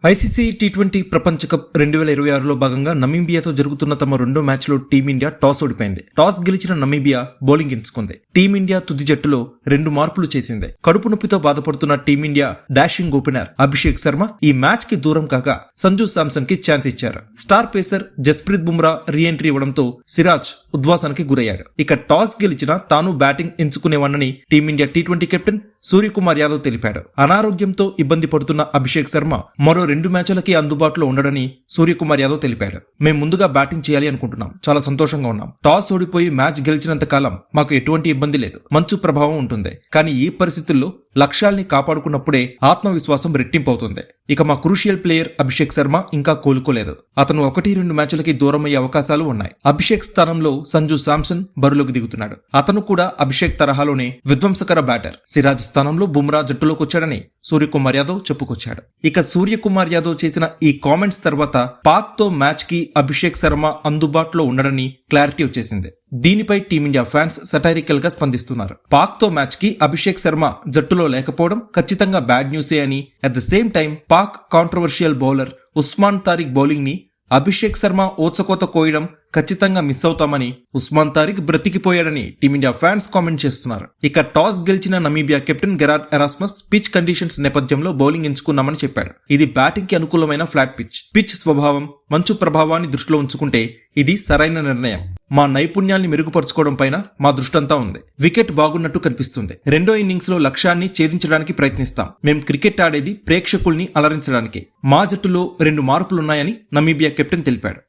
ICC T20 ప్రపంచ cup 2026లో భాగంగా నమీబియాతో జరుగుతున్న తమ రెండో మ్యాచ్లో టీమిండియా టాస్ ఓడిపోయింది. టాస్ గెలిచిన నమీబియా బౌలింగ్ ఎంచుకుంది. టీమిండియా తుది జట్టులో 2 మార్పులు చేసింది. కడుపు నొప్పితో బాధపడుతున్న team India dashing opener Abhishek Sharma ఈ మ్యాచ్ కి దూరం కాగా సంజు శాంసన్ కి ఛాన్స్ ఇచ్చారు. Star pacer Jasprit Bumrah re entry ఇవ్వడంతో సిరాజ్ ఉద్వాసానికి గురయ్యాడు. ఇక టాస్ గెలిచిన తాను బ్యాటింగ్ ఎంచుకునేవానని టీమిండియా టీ20 కెప్టెన్ సూర్యకుమార్ యాదవ్ తెలిపాడు. అనారోగ్యంతో ఇబ్బంది పడుతున్న అభిషేక్ శర్మ మరో 2 మ్యాచ్లకి అందుబాటులో ఉండడని సూర్యకుమార్ యాదవ్ తెలిపాడు. మేం ముందుగా బ్యాటింగ్ చేయాలి అనుకుంటున్నాం. చాలా సంతోషంగా ఉన్నాం. టాస్ ఓడిపోయి మ్యాచ్ గెలిచినంత కాలం మాకు ఎటువంటి ఇబ్బంది లేదు. మంచు ప్రభావం ఉంటుంది. కానీ ఈ పరిస్థితుల్లో లక్ష్యాల్ని కాపాడుకున్నప్పుడే ఆత్మవిశ్వాసం రెట్టింపు అవుతుంది. ఇక మా క్రూషియల్ ప్లేయర్ అభిషేక్ శర్మ ఇంకా కోలుకోలేదు. అతను 1-2 మ్యాచ్లకి దూరమయ్యే అవకాశాలు ఉన్నాయి. అభిషేక్ స్థానంలో సంజు శాంసన్ బరిలోకి దిగుతున్నాడు. అతను కూడా అభిషేక్ తరహాలోనే విధ్వంసకర బ్యాటర్. సిరాజ్ స్థానంలో బుమ్రా జట్టులోకి వచ్చాడని సూర్యకుమార్ యాదవ్ చెప్పుకొచ్చాడు. ఇక సూర్యకుమార్ యాదవ్ చేసిన ఈ కామెంట్స్ తర్వాత పాక్ తో మ్యాచ్ కి అభిషేక్ శర్మ అందుబాటులో ఉండడని క్లారిటీ వచ్చేసింది. దీనిపై టీమిండియా ఫ్యాన్స్ సటైరికల్ గా స్పందిస్తున్నారు. పాక్ తో మ్యాచ్ కి అభిషేక్ శర్మ జట్టులో లేకపోవడం ఖచ్చితంగా బ్యాడ్ న్యూసే అని, at the same time Pak controversial bowler Usman Tariq bowling ని అభిషేక్ శర్మ ఓచకోత కోయడం ఖచ్చితంగా మిస్ అవుతామని, ఉస్మాన్ తారిక్ బ్రతికిపోయాడని టీమిండియా ఫ్యాన్స్ కామెంట్ చేస్తున్నారు. ఇక టాస్ గెలిచిన Namibia captain Gerard Erasmus pitch conditions నేపథ్యంలో బౌలింగ్ ఎంచుకున్నామని చెప్పాడు. ఇది బ్యాటింగ్ కి అనుకూలమైన ఫ్లాట్ పిచ్ స్వభావం, మంచు ప్రభావాన్ని దృష్టిలో ఉంచుకుంటే ఇది సరైన నిర్ణయం. మా నైపుణ్యాన్ని మెరుగుపరుచుకోవడం పైన మా దృష్టంతా ఉంది. వికెట్ బాగున్నట్టు కనిపిస్తుంది. రెండో ఇన్నింగ్స్ లో లక్ష్యాన్ని ఛేదించడానికి ప్రయత్నిస్తాం. మేం క్రికెట్ ఆడేది ప్రేక్షకుల్ని అలరించడానికి. మా జట్టులో 2 మార్పులున్నాయని నమీబియా కెప్టెన్ తెలిపాడు.